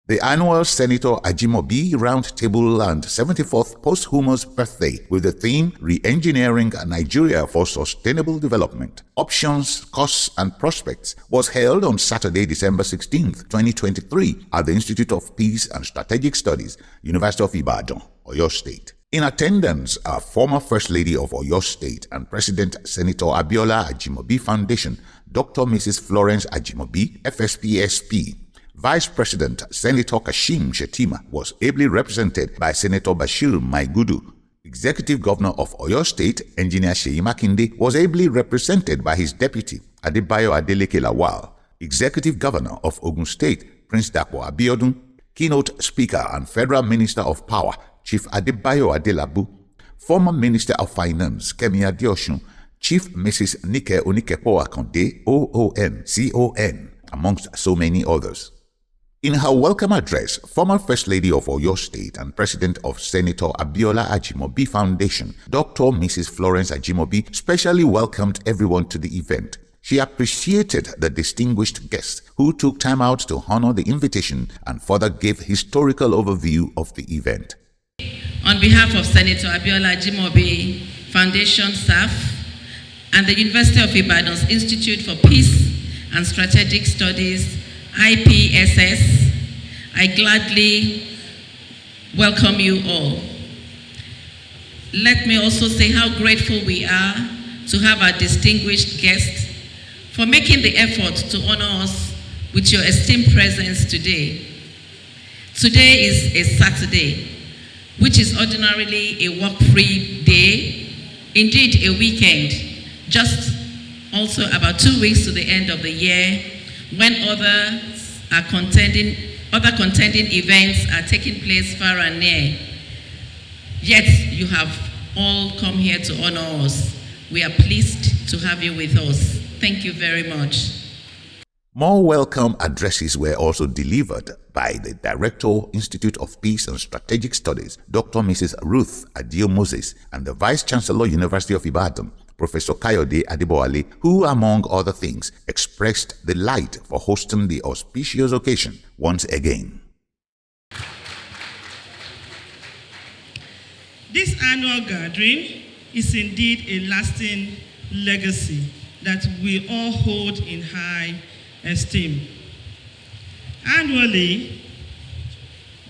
The annual Senator Ajimobi Roundtable and 74th posthumous birthday with the theme Re-engineering Nigeria for Sustainable Development, Options, Costs and Prospects was held on Saturday, December 16, 2023 at the Institute of Peace and Strategic Studies, University of Ibadan, Oyo State. In attendance are former First Lady of Oyo State and President Senator Abiola Ajimobi Foundation, Dr. Mrs. Florence Ajimobi, FSPSP. Vice President Senator Kashim Shettima was ably represented by Senator Bashir Maigudu. Executive Governor of Oyo State, Engineer Seyi Makinde, was ably represented by his deputy, Adebayo Adeleke Lawal. Executive Governor of Ogun State, Prince Dapo Abiodun. Keynote Speaker and Federal Minister of Power, Chief Adebayo Adelabu. Former Minister of Finance, Kemi Adeosun. Chief Mrs. Nike Onikepo Akonde, OON, amongst so many others. In her welcome address, former First Lady of Oyo State and President of Senator Abiola Ajimobi Foundation, Dr. Mrs. Florence Ajimobi, specially welcomed everyone to the event. She appreciated the distinguished guests who took time out to honor the invitation and further gave historical overview of the event. On behalf of Senator Abiola Ajimobi Foundation staff and the University of Ibadan's Institute for Peace and Strategic Studies, IPSS, I gladly welcome you all. Let me also say how grateful we are to have our distinguished guests for making the effort to honor us with your esteemed presence today. Today is a Saturday, which is ordinarily a work-free day, indeed a weekend, just also about 2 weeks to the end of the year, when other contending events are taking place far and near. Yet you have all come here to honor us. We are pleased to have you with us. Thank you very much. More welcome addresses were also delivered by the Director, Institute of Peace and Strategic Studies, Dr. Mrs. Ruth Adio Moses, and the Vice Chancellor, University of Ibadan, Professor Kayode Adeboale, who, among other things, expressed delight for hosting the auspicious occasion once again. This annual gathering is indeed a lasting legacy that we all hold in high esteem. Annually,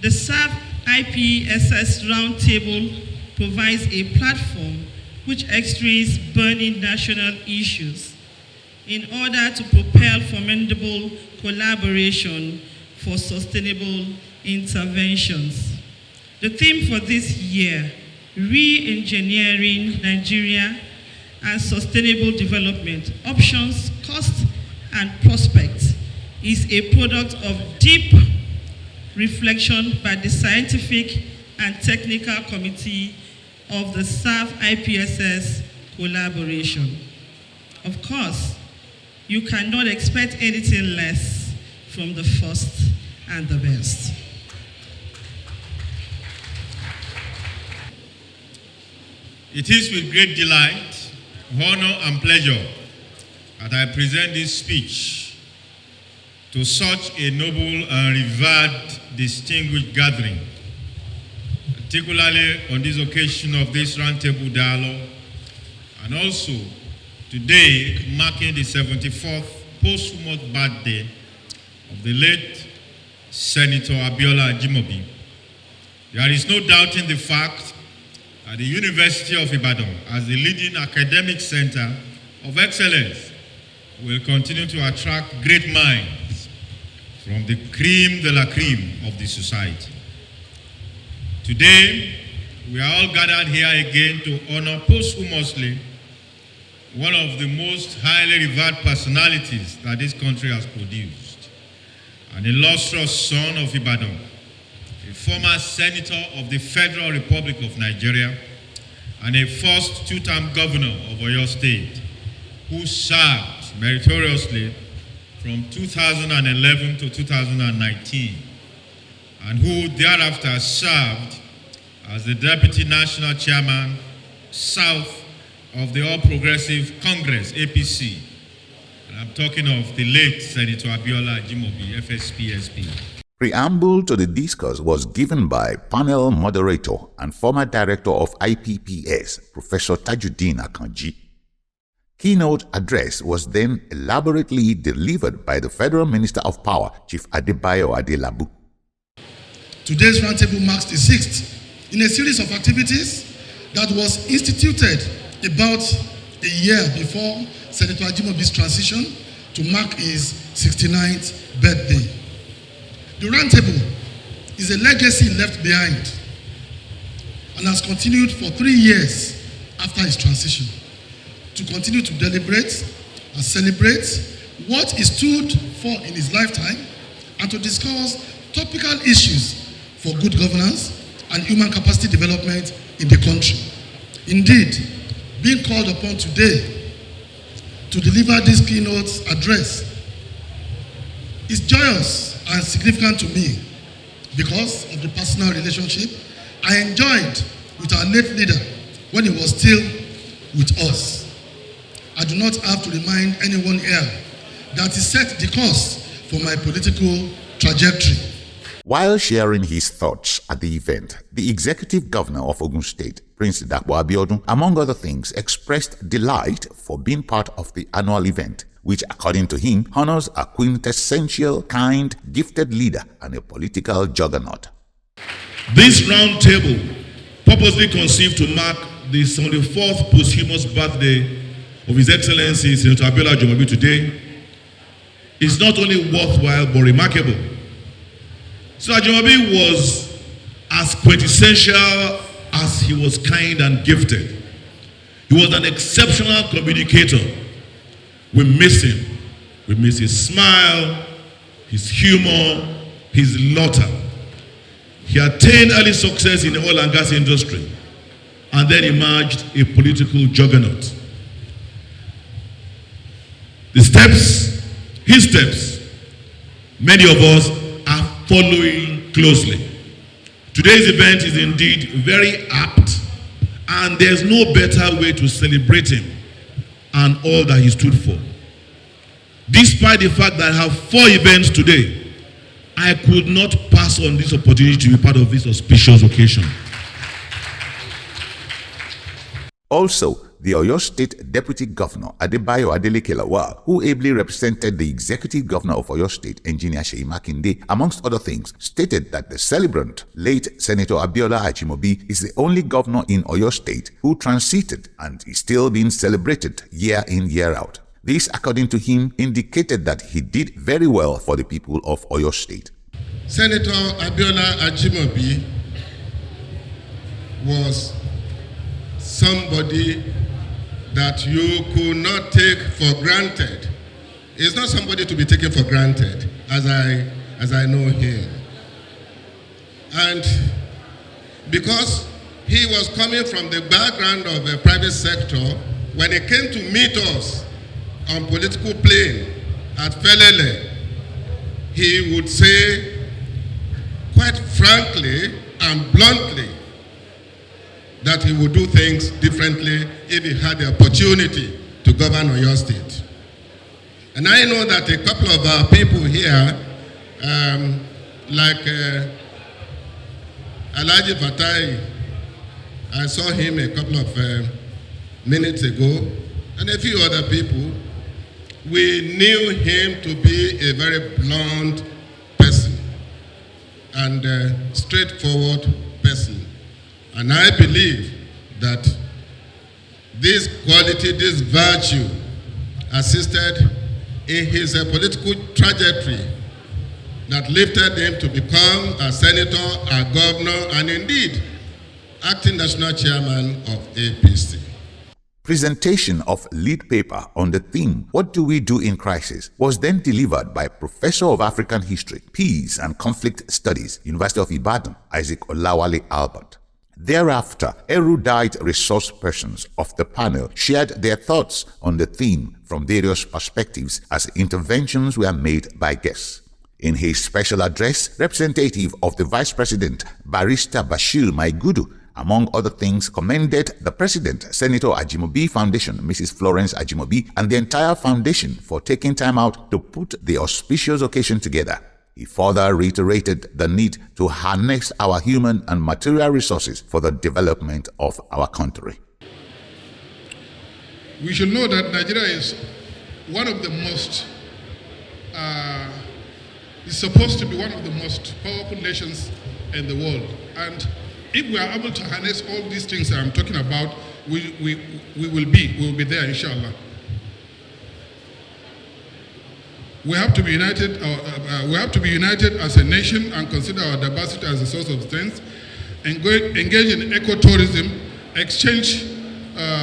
the SAF IPSS Roundtable provides a platform which x-rays burning national issues in order to propel formidable collaboration for sustainable interventions. The theme for this year, Re-engineering Nigeria and Sustainable Development, Options, Costs and Prospects, is a product of deep reflection by the Scientific and Technical Committee of the SAF IPSS collaboration. Of course, you cannot expect anything less from the first and the best. It is with great delight, honor, and pleasure that I present this speech to such a noble and revered distinguished gathering, particularly on this occasion of this roundtable dialogue, and also today marking the 74th posthumous birthday of the late Senator Abiola Ajimobi. There is no doubting the fact that the University of Ibadan, as the leading academic center of excellence, will continue to attract great minds from the cream de la cream of the society. Today, we are all gathered here again to honor posthumously one of the most highly revered personalities that this country has produced, an illustrious son of Ibadan, a former senator of the Federal Republic of Nigeria, and a first two-term governor of Oyo State, who served meritoriously from 2011 to 2019, and who thereafter served as the Deputy National Chairman, South of the All Progressive Congress, APC. And I'm talking of the late Senator Abiola Ajimobi, FSPSP. Preamble to the discourse was given by panel moderator and former director of IPPS, Professor Tajuddin Akanji. Keynote address was then elaborately delivered by the Federal Minister of Power, Chief Adebayo Adelabu. Today's roundtable marks the 6th in a series of activities that was instituted about a year before Senator Ajimobi's transition to mark his 69th birthday. The roundtable is a legacy left behind and has continued for 3 years after his transition to continue to deliberate and celebrate what he stood for in his lifetime and to discuss topical issues for good governance and human capacity development in the country. Indeed, being called upon today to deliver this keynote address is joyous and significant to me because of the personal relationship I enjoyed with our late leader when he was still with us. I do not have to remind anyone here that he set the course for my political trajectory. While sharing his thoughts at the event, the executive governor of Ogun State, Prince Dapo Abiodun, among other things, expressed delight for being part of the annual event, which, according to him, honors a quintessential, kind, gifted leader and a political juggernaut. This roundtable, purposely conceived to mark the 74th posthumous birthday of His Excellency Senator Abiola Ajimobi today, is not only worthwhile but remarkable. So Ajimobi was as quintessential as he was kind and gifted. He was an exceptional communicator. We miss him. We miss his smile, his humor, his laughter. He attained early success in the oil and gas industry and then emerged a political juggernaut. His steps, many of us are following closely. Today's event is indeed very apt, and there's no better way to celebrate him and all that he stood for. Despite the fact that I have 4 events today, I could not pass on this opportunity to be part of this auspicious occasion. Also, the Oyo State Deputy Governor Adebayo Adeleke Lawal, who ably represented the Executive Governor of Oyo State, Engineer Seyi Makinde, amongst other things, stated that the celebrant, late Senator Abiola Ajimobi, is the only governor in Oyo State who transited and is still being celebrated year in, year out. This, according to him, indicated that he did very well for the people of Oyo State. Senator Abiola Ajimobi was somebody that you could not take for granted. He's not somebody to be taken for granted, as I know him. And because he was coming from the background of the private sector, when he came to meet us on political plane at Felele, he would say quite frankly and bluntly that he would do things differently if he had the opportunity to govern Oyo State. And I know that a couple of our people here, like Alhaji Fatai, I saw him a couple of minutes ago, and a few other people, we knew him to be a very blunt person and a straightforward person. And I believe that this quality, this virtue, assisted in his political trajectory that lifted him to become a senator, a governor, and indeed, acting national chairman of APC. Presentation of lead paper on the theme, What Do We Do in Crisis, was then delivered by Professor of African History, Peace and Conflict Studies, University of Ibadan, Isaac Olawale Albert. Thereafter, erudite resource persons of the panel shared their thoughts on the theme from various perspectives as interventions were made by guests. In his special address, representative of the Vice President, Barrister Bashir Maigudu, among other things, commended the President, Senator Ajimobi Foundation, Mrs. Florence Ajimobi, and the entire foundation for taking time out to put the auspicious occasion together. He further reiterated the need to harness our human and material resources for the development of our country. We should know that Nigeria is one of the most, is supposed to be one of the most powerful nations in the world. And if we are able to harness all these things that I'm talking about, we will be there, inshallah. We have to be united. We have to be united as a nation and consider our diversity as a source of strength. Engage in ecotourism, exchange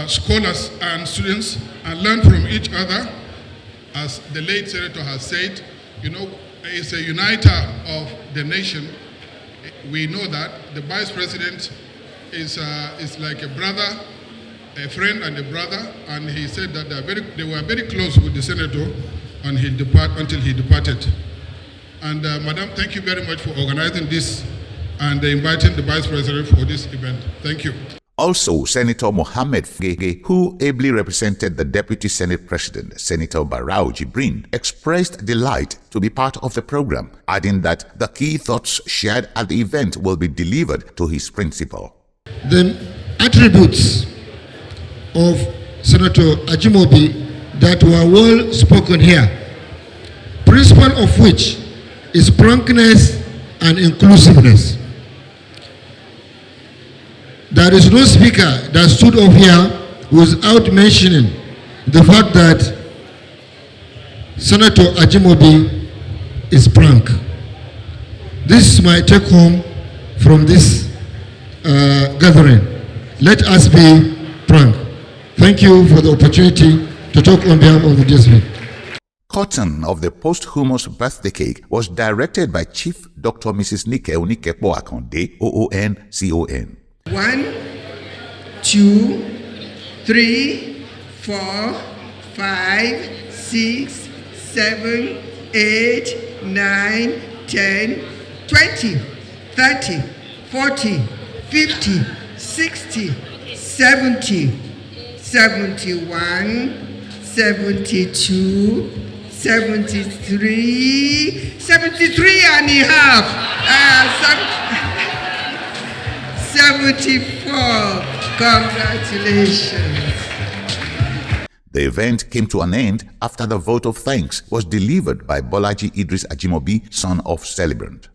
scholars and students, and learn from each other. As the late senator has said, you know, it's a uniter of the nation. We know that the vice president is like a brother, a friend and a brother, and he said that they were very close with the senator until he departed. And Madam, thank you very much for organizing this and inviting the Vice President for this event. Thank you. Also, Senator Mohammed Fgege, who ably represented the Deputy Senate President, Senator Barau Jibrin, expressed delight to be part of the program, adding that the key thoughts shared at the event will be delivered to his principal. The attributes of Senator Ajimobi that were well spoken here, principle of which is frankness and inclusiveness. There is no speaker that stood up here without mentioning the fact that Senator Ajimobi is frank. This is my take home from this gathering. Let us be frank. Thank you for the opportunity to talk on behalf of the district. Cutting of the posthumous birthday cake was directed by Chief Dr. Mrs. Nike Onikepo Akonde, OON, CON. 1, 2, 3, 4, 5, 6, 7, 8, 9, 10, 20, 30, 40, 50, 60, 70, 71, 72, 73, 73 and a half, 74. Congratulations. The event came to an end after the vote of thanks was delivered by Bolaji Idris Ajimobi, son of celebrant.